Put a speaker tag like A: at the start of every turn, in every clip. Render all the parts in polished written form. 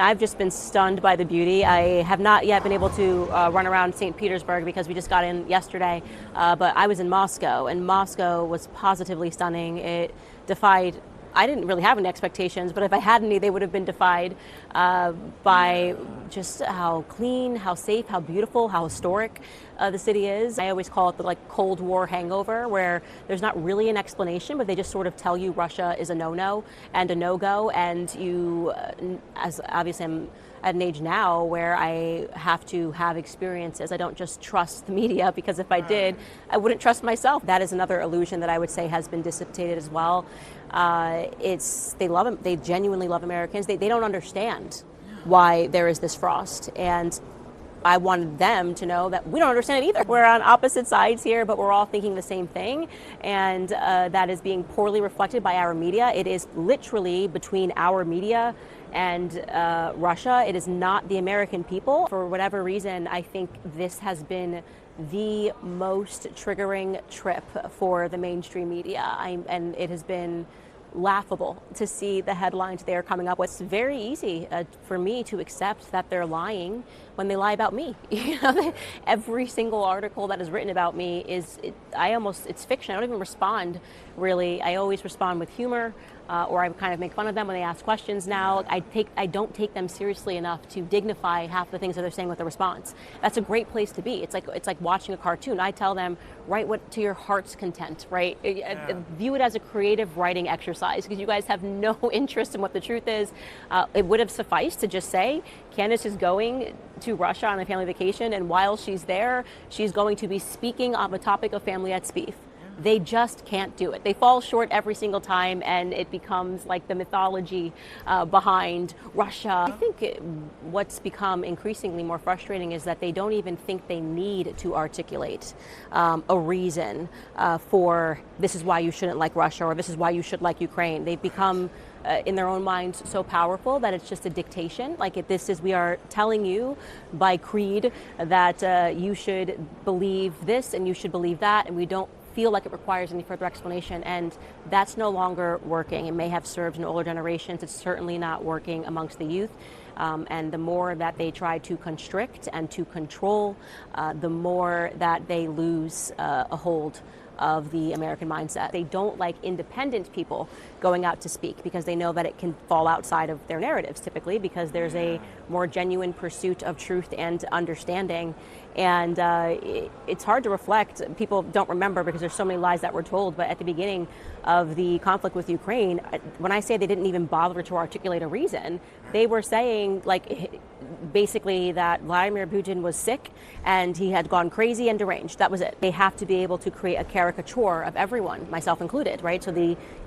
A: I've just been stunned by the beauty. I have not yet been able to run around St. Petersburg because we just got in yesterday, but I was in Moscow, and Moscow was positively stunning. It defied, I didn't really have any expectations, but if I had any, they would have been defied by just how clean, how safe, how beautiful, how historic the city is. I always call it the Cold War hangover, where there's not really an explanation, but they just sort of tell you Russia is a no-no and a no-go, and you, as obviously I'm at an age now where I have to have experiences. I don't just trust the media, because if I did, I wouldn't trust myself. That is another illusion that I would say has been dissipated as well. They love them. They genuinely love Americans. They don't understand why there is this frost, and I wanted them to know that we don't understand it either. We're on opposite sides here, but we're all thinking the same thing, and that is being poorly reflected by our media. It is literally between our media and Russia. It is not the American people. For whatever reason, I think this has been the most triggering trip for the mainstream media, and it has been laughable to see the headlines they're coming up with. It's very easy for me to accept that they're lying when they lie about me. You know, every single article that is written about me it's fiction. I don't even respond, really. I always respond with humor, or I kind of make fun of them when they ask questions now. I don't take them seriously enough to dignify half the things that they're saying with a response. That's a great place to be. It's like watching a cartoon. I tell them, write what to your heart's content, right? View it as a creative writing exercise, because you guys have no interest in what the truth is. It would have sufficed to just say, Candace is going to Russia on a family vacation, and while she's there, she's going to be speaking on the topic of family at SPIEF. They just can't do it. They fall short every single time, and it becomes like the mythology behind Russia. I think what's become increasingly more frustrating is that they don't even think they need to articulate a reason for this is why you shouldn't like Russia, or this is why you should like Ukraine. They've become in their own minds so powerful that it's just a dictation. We are telling you by creed that you should believe this and you should believe that, and we don't feel like it requires any further explanation, and that's no longer working. It may have served in older generations. It's certainly not working amongst the youth. And the more that they try to constrict and to control, the more that they lose a hold of the American mindset. They don't like independent people going out to speak, because they know that it can fall outside of their narratives, typically, because there's a more genuine pursuit of truth and understanding. And it's hard to reflect. People don't remember because there's so many lies that were told. But at the beginning of the conflict with Ukraine, when I say they didn't even bother to articulate a reason, they were saying, basically that Vladimir Putin was sick and he had gone crazy and deranged. That was it. They have to be able to create a caricature of everyone, myself included, right? So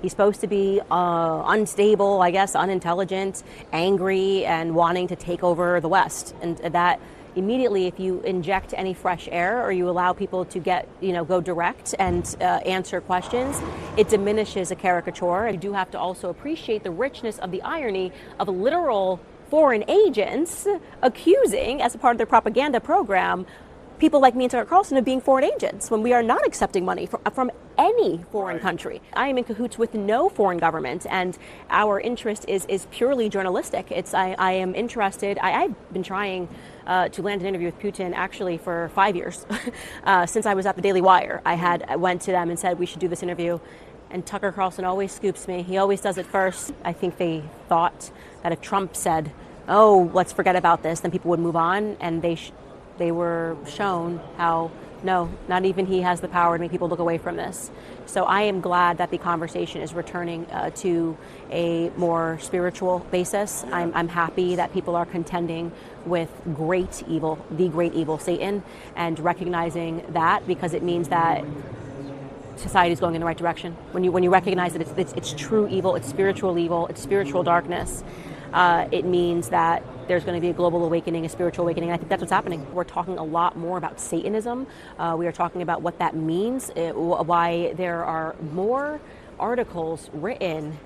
A: he's supposed to be unstable, I guess, unintelligent, angry, and wanting to take over the West. And that immediately, if you inject any fresh air, or you allow people to go direct and answer questions, it diminishes a caricature. You do have to also appreciate the richness of the irony of literal foreign agents accusing, as a part of their propaganda program, people like me and Tucker Carlson of being foreign agents when we are not accepting money from any foreign country. I am in cahoots with no foreign government, and our interest is purely journalistic. I am interested. I've been trying to land an interview with Putin actually for 5 years since I was at the Daily Wire. I went to them and said we should do this interview, and Tucker Carlson always scoops me. He always does it first. I think they thought that if Trump said, "Oh, let's forget about this," then people would move on, and they were shown how, no, not even he has the power to make people look away from this. So I am glad that the conversation is returning to a more spiritual basis. I'm happy that people are contending with great evil, the great evil, Satan, and recognizing that, because it means that society is going in the right direction. When you recognize that it's true evil, it's spiritual darkness, it means that there's going to be a global awakening, a spiritual awakening. I think that's what's happening. We're talking a lot more about Satanism. We are talking about what that means, why there are more articles written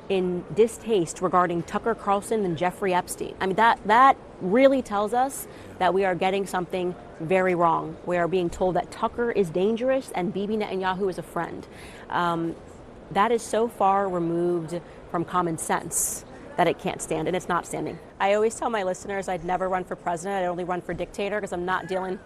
A: in distaste regarding Tucker Carlson than Jeffrey Epstein. I mean, that really tells us that we are getting something very wrong. We are being told that Tucker is dangerous and Bibi Netanyahu is a friend. That is so far removed from common sense that it can't stand, and it's not standing. I always tell my listeners I'd never run for president. I'd only run for dictator, because I'm not dealing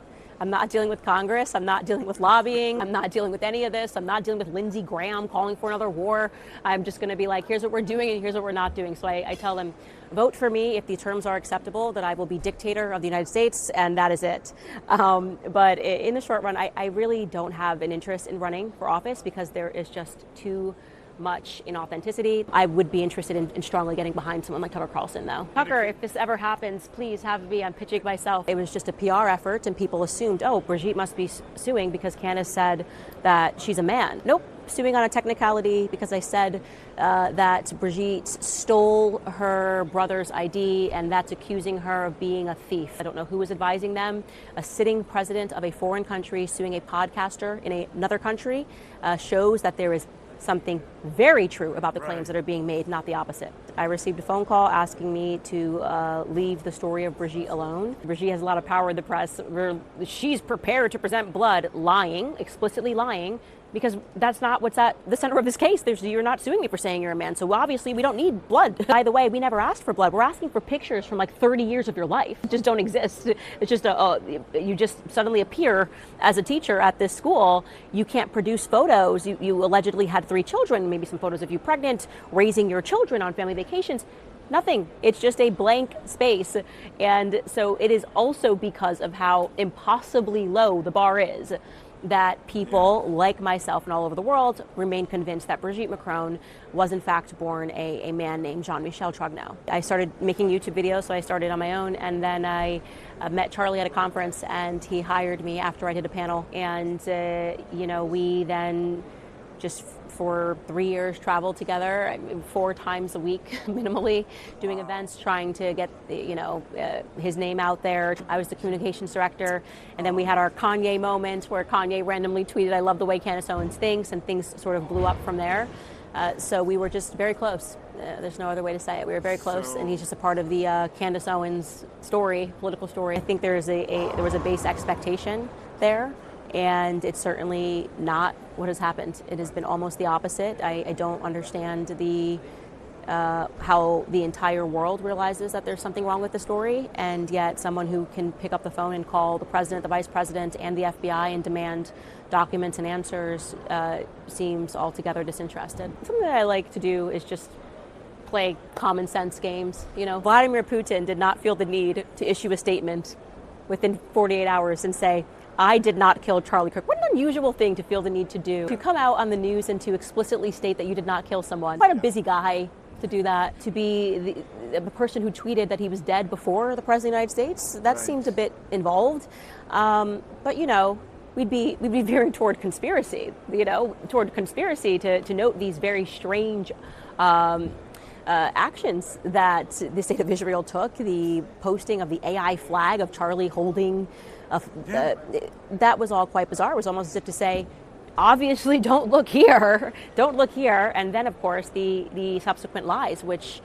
A: with Congress. I'm not dealing with lobbying. I'm not dealing with any of this. I'm not dealing with Lindsey Graham calling for another war. I'm just going to be like, here's what we're doing and here's what we're not doing. So I tell them, vote for me if the terms are acceptable, that I will be dictator of the United States, and that is it. But in the short run, I really don't have an interest in running for office, because there is just too much inauthenticity. I would be interested in strongly getting behind someone like Tucker Carlson, though. Tucker, if this ever happens, please have me. I'm pitching myself. It was just a PR effort, and people assumed, oh, Brigitte must be suing because Candace said that she's a man. Nope. Suing on a technicality because I said that Brigitte stole her brother's ID, and that's accusing her of being a thief. I don't know who was advising them. A sitting president of a foreign country suing a podcaster in another country shows that there is something very true about the claims that are being made, not the opposite. I received a phone call asking me to leave the story of Brigitte alone. Brigitte has a lot of power in the press. She's prepared to present blood, lying, explicitly lying, because that's not what's at the center of this case. You're not suing me for saying you're a man, so obviously we don't need blood. By the way, we never asked for blood. We're asking for pictures from like 30 years of your life. It just don't exist. It's just you just suddenly appear as a teacher at this school. You can't produce photos. You allegedly had 3 children, maybe some photos of you pregnant, raising your children on family vacations. Nothing. It's just a blank space. And so it is also because of how impossibly low the bar is that people like myself and all over the world remain convinced that Brigitte Macron was in fact born a man named Jean-Michel Trogneau. I started making YouTube videos, so I started on my own, and then I met Charlie at a conference, and he hired me after I did a panel, and we then just for 3 years traveled together 4 times a week minimally, doing events, trying to get his name out there. I was the communications director, and then we had our Kanye moment where Kanye randomly tweeted, "I love the way Candace Owens thinks," and things sort of blew up from there. So we were just very close. There's no other way to say it. We were very close, and he's just a part of the Candace Owens story, political story. I think there was a base expectation there, and it's certainly not what has happened. It has been almost the opposite. I don't understand how the entire world realizes that there's something wrong with the story, and yet someone who can pick up the phone and call the president, the vice president, and the FBI and demand documents and answers seems altogether disinterested. Something that I like to do is just play common sense games. Vladimir Putin did not feel the need to issue a statement within 48 hours and say, "I did not kill Charlie Kirk." What an unusual thing to feel the need to do. To come out on the news and to explicitly state that you did not kill someone. Quite a busy guy to do that. To be the person who tweeted that he was dead before the President of the United States, that seems a bit involved. But we'd be veering toward conspiracy, to note these very strange actions that the state of Israel took, the posting of the AI flag of Charlie holding, that was all quite bizarre. It was almost as if to say, obviously don't look here, and then of course the subsequent lies, which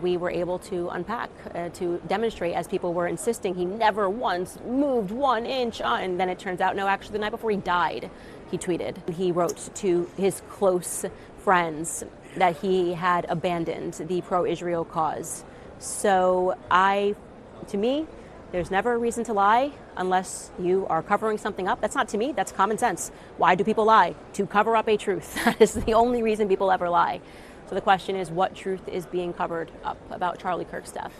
A: we were able to unpack, to demonstrate, as people were insisting he never once moved 1 inch on, and then it turns out, no, actually the night before he died, he tweeted. He wrote to his close friends that he had abandoned the pro-Israel cause. So to me, there's never a reason to lie unless you are covering something up. That's not to me, that's common sense. Why do people lie? To cover up a truth. That is the only reason people ever lie. So the question is, what truth is being covered up about Charlie Kirk's death?